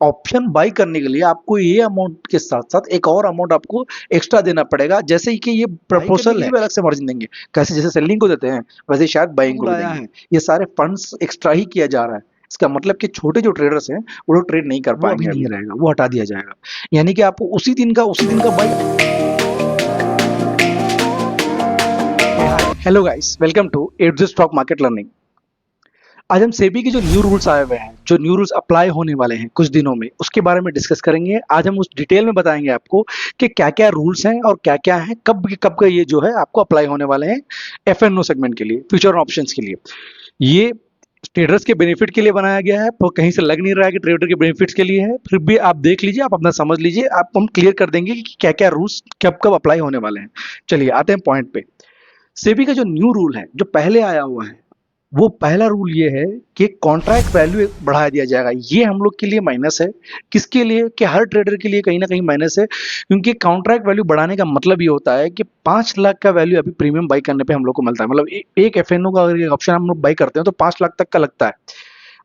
Option by करने के लिए आपको ये अमाउंट के साथ साथ एक और अमाउंट आपको एक्स्ट्रा देना पड़ेगा, जैसे ही कि ये प्रपोजल है अलग से मार्जिन देंगे, कैसे जैसे सेलिंग को देते हैं वैसे शायद बाइंग को भी देंगे। ये सारे फंड्स एक्स्ट्रा ही किया जा रहा है। इसका मतलब कि छोटे जो ट्रेडर्स हैं वो लोग ट्रेड नहीं कर पाएंगे, अभी नहीं रहेगा, वो हटा दिया जाएगा। यानी कि आपको उसी दिन का bye. Hello guys, welcome to eight stock market learning. आज हम सेबी के जो न्यू रूल्स आए हुए हैं, जो न्यू रूल्स अप्लाई होने वाले हैं कुछ दिनों में, उसके बारे में डिस्कस करेंगे। आज हम उस डिटेल में बताएंगे आपको कि क्या क्या रूल्स हैं और क्या क्या है, कब का ये जो है आपको अप्लाई होने वाले हैं एफएनओ सेगमेंट के लिए, फ्यूचर ऑप्शंस के लिए। ये ट्रेडर्स के बेनिफिट के लिए बनाया गया है, तो कहीं से लग नहीं रहा है कि ट्रेडर के बेनिफिट्स के लिए है। फिर भी आप देख लीजिए, आप अपना समझ लीजिए, आप हम क्लियर कर देंगे कि क्या क्या रूल्स कब कब अप्लाई होने वाले हैं। चलिए आते हैं पॉइंट पे। सेबी का जो न्यू रूल है, जो पहले आया हुआ है, वो पहला रूल ये है कि कॉन्ट्रैक्ट वैल्यू बढ़ा दिया जाएगा। ये हम लोग के लिए माइनस है। किसके लिए? कि हर ट्रेडर के लिए कहीं ना कहीं माइनस है, क्योंकि कॉन्ट्रैक्ट वैल्यू बढ़ाने का मतलब ये होता है कि 5 लाख का वैल्यू अभी प्रीमियम बाई करने पे हम लोग को मिलता है। मतलब एक एफएनओ का अगर ऑप्शन हम लोग बाई करते हैं तो 5 लाख तक का लगता है।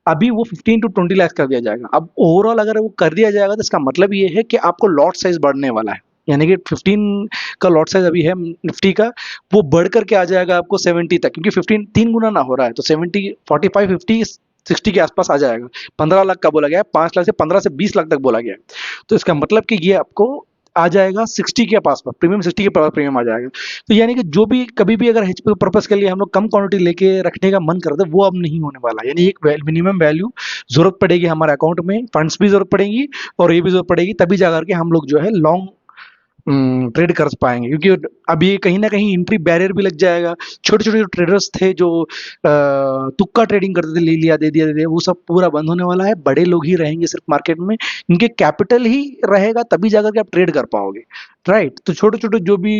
अभी वो 15 to 20 लाख कर दिया जाएगा। अब ओवरऑल अगर वो कर दिया जाएगा तो इसका मतलब ये है कि आपको लॉट साइज बढ़ने वाला है। यानी कि 15 का लॉट साइज अभी है निफ्टी का, वो बढ़ करके आ जाएगा आपको 70 तक, क्योंकि 15 तीन गुना ना हो रहा है, तो 70, 45, 50, 60 के आसपास आ जाएगा। 15 लाख का बोला गया है, 5 लाख से 15 से 20 लाख तक बोला गया है। तो इसका मतलब कि ये आपको आ जाएगा 60 के पास, प्रीमियम 60 के पास प्रीमियम आ जाएगा। तो यानी कि जो भी कभी भी अगर हेज पर्पस के लिए हम लोग कम क्वांटिटी लेके रखने का मन करते हैं, वो अब नहीं होने वाला। यानी एक मिनिमम वैल्यू जरूरत पड़ेगी हमारे अकाउंट में, फंड्स भी जरूरत पड़ेगी और ये भी जरूरत पड़ेगी, तभी जाकर के हम लोग जो है लॉन्ग ट्रेड कर पाएंगे। क्योंकि अभी कहीं ना कहीं एंट्री बैरियर भी लग जाएगा। छोटे छोटे जो ट्रेडर्स थे जो तुक्का ट्रेडिंग करते थे, ले लिया दे दिया दे दिया, वो सब पूरा बंद होने वाला है। बड़े लोग ही रहेंगे सिर्फ मार्केट में, क्योंकि कैपिटल ही रहेगा तभी जाकर के आप ट्रेड कर पाओगे, राइट। तो छोटे छोटे जो भी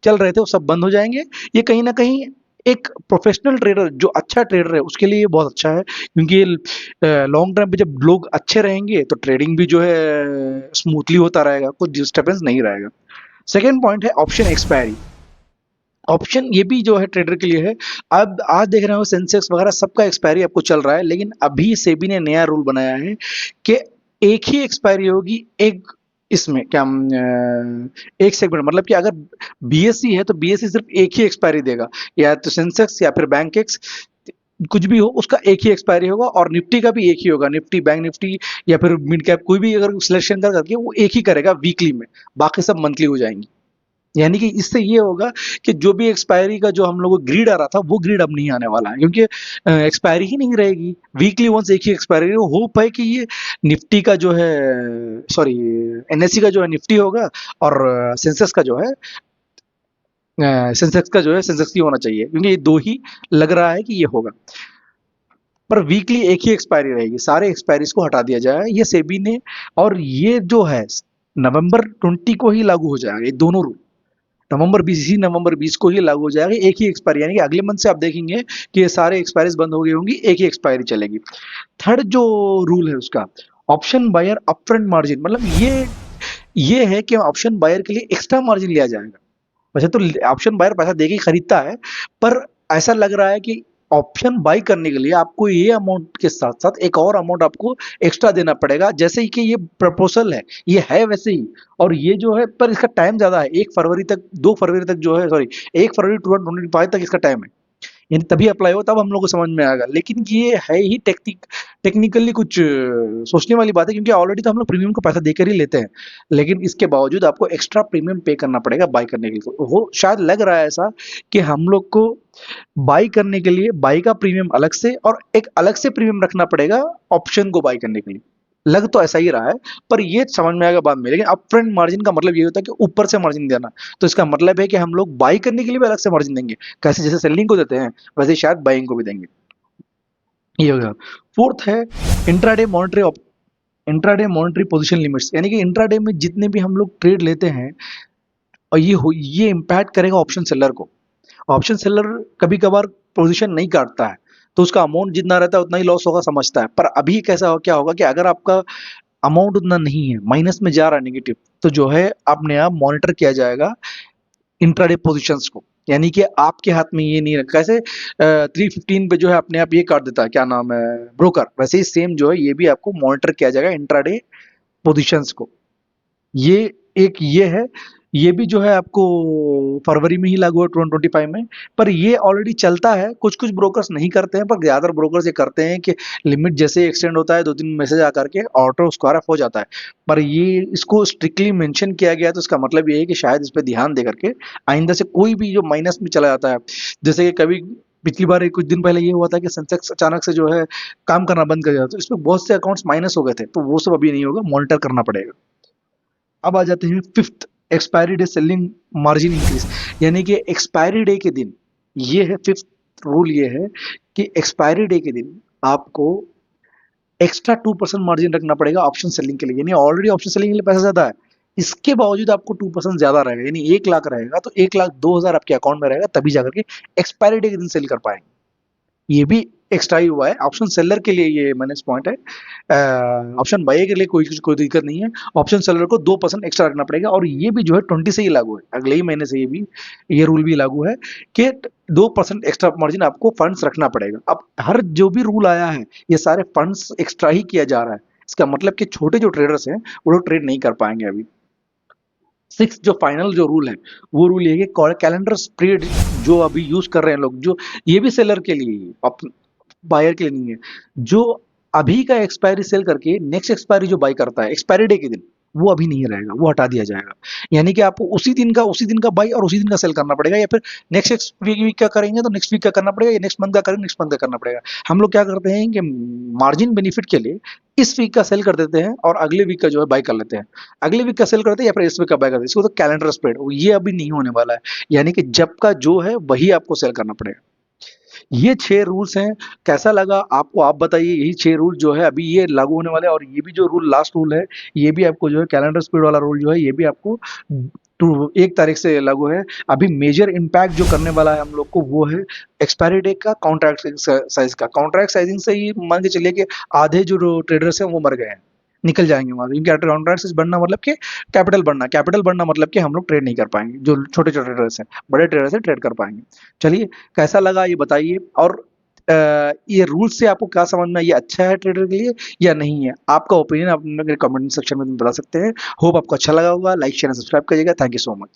चल रहे थे वो सब बंद हो जाएंगे। ये कहीं ना कहीं एक प्रोफेशनल ट्रेडर, जो अच्छा ट्रेडर है, उसके लिए ये बहुत अच्छा है, क्योंकि लॉन्ग टर्म पे जब लोग अच्छे रहेंगे तो ट्रेडिंग भी जो है स्मूथली होता रहेगा, कुछ डिस्टर्बेंस नहीं रहेगा। सेकेंड पॉइंट है ऑप्शन एक्सपायरी। ऑप्शन ये भी जो है ट्रेडर के लिए है। अब आज देख रहे हो सेंसेक्स वगैरह सबका एक्सपायरी आपको चल रहा है, लेकिन अभी सेबी ने नया रूल बनाया है कि एक ही एक्सपायरी होगी, एक इसमें क्या एक सेगमेंट, मतलब कि अगर बीएससी है तो बीएससी सिर्फ एक ही एक्सपायरी देगा, या तो सेंसेक्स या फिर बैंक एक्स, कुछ भी हो उसका एक ही एक्सपायरी होगा। और निफ्टी का भी एक ही होगा, निफ्टी, बैंक निफ्टी या फिर मिड कैप, कोई भी अगर सिलेक्शन कर करके वो एक ही करेगा वीकली में, बाकी सब मंथली हो जाएंगी। यानी कि इससे ये होगा कि जो भी एक्सपायरी का जो हम लोगों को ग्रीड आ रहा था, वो ग्रीड अब नहीं आने वाला है, क्योंकि एक्सपायरी ही नहीं रहेगी। वीकली वंस एक ही एक्सपायरी। होप है कि ये निफ्टी का जो है, सॉरी, एनएससी का जो है निफ्टी होगा, और सेंसेक्स का जो है सेंसेक्स ही होना चाहिए, क्योंकि ये दो ही लग रहा है कि ये होगा। पर वीकली एक ही एक्सपायरी रहेगी, सारे एक्सपायरीज को हटा दिया जाएगा, ये सेबी ने। और ये जो है नवंबर 20 को ही लागू हो जाएगा, ये दोनों रूल नवंबर 20 को ही लागू हो जाएगा। एक ही एक्सपायरी, यानी कि अगले मंथ से आप देखेंगे कि ये सारे एक्सपायरीज बंद हो गई होंगी, एक ही एक्सपायरी चलेगी। थर्ड जो रूल है उसका, ऑप्शन बायर अपफ्रंट मार्जिन, मतलब ये है कि ऑप्शन बायर के लिए एक्स्ट्रा मार्जिन लिया जाएगा। वैसे तो ऑप्शन बायर पैसा देके ही खरीदता है, पर ऐसा लग रहा है कि ऑप्शन बाई करने के लिए आपको ये अमाउंट के साथ साथ एक और अमाउंट आपको एक्स्ट्रा देना पड़ेगा, जैसे ही कि ये प्रपोजल है, ये है वैसे ही। और ये जो है, पर इसका टाइम ज्यादा है, 1 फरवरी तक, 2 फरवरी तक जो है, सॉरी, 1 फरवरी 2025 तक इसका टाइम है। यानी तभी अप्लाई हो, तब हम लोग को समझ में आएगा। लेकिन ये है ही टेक्निकली कुछ सोचने वाली बात है, क्योंकि ऑलरेडी तो हम लोग प्रीमियम का पैसा देकर ही लेते हैं, लेकिन इसके बावजूद आपको एक्स्ट्रा प्रीमियम पे करना पड़ेगा बाई करने के लिए। वो शायद लग रहा है ऐसा कि हम लोग को बाई करने के लिए बाई का प्रीमियम अलग से और एक अलग से प्रीमियम रखना पड़ेगा ऑप्शन को बाई करने के लिए। लग तो ऐसा ही रहा है, पर ये समझ में आएगा बाद में। लेकिन अपफ्रंट मार्जिन का मतलब ये होता है कि ऊपर से मार्जिन देना। तो इसका मतलब है कि हम लोग बाई करने के लिए भी अलग से मार्जिन देंगे, कैसे जैसे सेलिंग को देते हैं वैसे शायद बाइंग को भी देंगे। ये हो गया। फोर्थ है इंट्राडे मॉनिटरी पोजीशन लिमिट्स, यानी कि इंट्राडे में जितने भी हम लोग ट्रेड लेते हैं, और ये इम्पैक्ट करेगा ऑप्शन सेलर को। ऑप्शन सेलर कभी कभार पोजीशन नहीं काटता है, तो उसका अमाउंट जितना रहता है उतना ही लॉस होगा समझता है। पर अभी क्या होगा कि अगर आपका अमाउंट उतना नहीं है, माइनस में जा रहा है, नेगेटिव, तो जो है अपने आप मॉनिटर किया जाएगा इंट्राडे पोजीशंस को। यानी कि आपके हाथ में ये नहीं रखा। कैसे 315 पे जो है अपने आप ये काट देता है, क्या नाम है, ब्रोकर, वैसे ही सेम जो है ये भी आपको मॉनिटर किया जाएगा इंट्राडे पोजीशंस को। ये एक ये है, ये भी जो है आपको फरवरी में ही लागू है 2025 में। पर ये ऑलरेडी चलता है, कुछ कुछ ब्रोकर्स नहीं करते हैं, पर ज्यादातर ब्रोकर्स ये करते हैं कि लिमिट जैसे एक्सटेंड होता है 2-3 मैसेज आकर के ऑटो स्क्वायर ऑफ हो जाता है। पर ये इसको स्ट्रिक्टली मेंशन किया गया है, तो इसका मतलब ये है कि शायद इस पे ध्यान दे करके आइंदा से कोई भी जो माइनस में चला जाता है, जैसे कि कभी पिछली बार कुछ दिन पहले ये हुआ था कि सेंसेक्स अचानक से जो है काम करना बंद कर दिया, तो इसमें बहुत से अकाउंट्स माइनस हो गए थे, तो वो सब अभी नहीं होगा, मॉनिटर करना पड़ेगा। अब आ जाते हैं fifth, expiry day selling margin increase. यानी कि एक्सपायरी डे के दिन, ये है फिफ्थ रूल, ये है कि एक्सपायरी डे के दिन आपको एक्स्ट्रा 2% मार्जिन रखना पड़ेगा ऑप्शन सेलिंग के लिए। यानी ऑलरेडी ऑप्शन सेलिंग के लिए पैसा ज्यादा है, इसके बावजूद आपको 2% ज्यादा रहेगा, यानी 1 लाख रहेगा तो 1,02,000 आपके अकाउंट में रहेगा, तभी जाकर के एक्सपायरी डे के दिन सेल कर पाएंगे। ये भी एक्स्ट्रा ही हुआ है ऑप्शन सेलर के लिए, ये माइनस पॉइंट है। ऑप्शन बायर के लिए कोई दिक्कत नहीं है, ऑप्शन सेलर को 2% एक्स्ट्रा रखना पड़ेगा, और ये भी जो है 20 से ही लागू है, अगले ही महीने से ये रूल भी लागू है कि 2% एक्स्ट्रा मार्जिन आपको फंड्स रखना पड़ेगा। अब हर जो भी रूल आया है ये सारे फंड्स एक्स्ट्रा ही किया जा रहा है, इसका मतलब कि छोटे जो ट्रेडर्स हैं वो लोग ट्रेड नहीं कर पाएंगे अभी। सिक्स जो फाइनल जो रूल है, वो रूल ये है कि कैलेंडर स्प्रेड जो अभी यूज कर रहे हैं लोग, जो ये भी सेलर के लिए, बायर के लिए नहीं है, जो अभी का एक्सपायरी सेल करके नेक्स्ट एक्सपायरी जो बाय करता है एक्सपायरी डे के दिन, वो अभी नहीं रहेगा, वो हटा दिया जाएगा। यानी कि आपको उसी दिन का बाय और उसी दिन का सेल करना पड़ेगा, या फिर नेक्स्ट वीक का करेंगे तो नेक्स्ट वीक का करना पड़ेगा, या नेक्स्ट मंथ का करेंगे नेक्स्ट मंथ का करना पड़ेगा। हम लोग क्या करते हैं कि मार्जिन बेनिफिट के लिए इस वीक का सेल कर देते हैं और अगले वीक का जो है बाय कर लेते हैं, अगले वीक का सेल करते हैं या फिर इस वीक का बाय करते हैं, इसको तो कैलेंडर स्प्रेड, ये अभी नहीं होने वाला है। यानी कि जब का जो है वही आपको सेल करना पड़ेगा। ये 6 रूल्स हैं। कैसा लगा आपको, आप बताइए। यही 6 रूल जो है अभी ये लागू होने वाले हैं, और ये भी जो रूल लास्ट रूल है, ये भी आपको जो है कैलेंडर स्पीड वाला रूल जो है ये भी आपको 1 तारीख से लागू है। अभी मेजर इम्पैक्ट जो करने वाला है हम लोग को वो है एक्सपायरी डे का, कॉन्ट्रैक्ट साइज का। कॉन्ट्रैक्ट साइजिंग से ही मान के चलिए कि आधे जो ट्रेडर्स हैं वो मर गए हैं, निकल जाएंगे वहां से। कॉन्ट्रैक्ट साइज बढ़ना मतलब कि कैपिटल बढ़ना मतलब कि हम लोग ट्रेड नहीं कर पाएंगे, जो छोटे छोटे ट्रेडर्स हैं, बड़े ट्रेडर्स हैं ट्रेड कर पाएंगे। चलिए, कैसा लगा ये बताइए, और ये रूल्स से आपको क्या समझ में, ये अच्छा है ट्रेडर के लिए या नहीं है? आपका ओपिनियन आप मेरे कमेंट सेक्शन में बता सकते हैं। होप आपको अच्छा लगा होगा। लाइक शेयर सब्सक्राइब करिएगा। Thank you so much.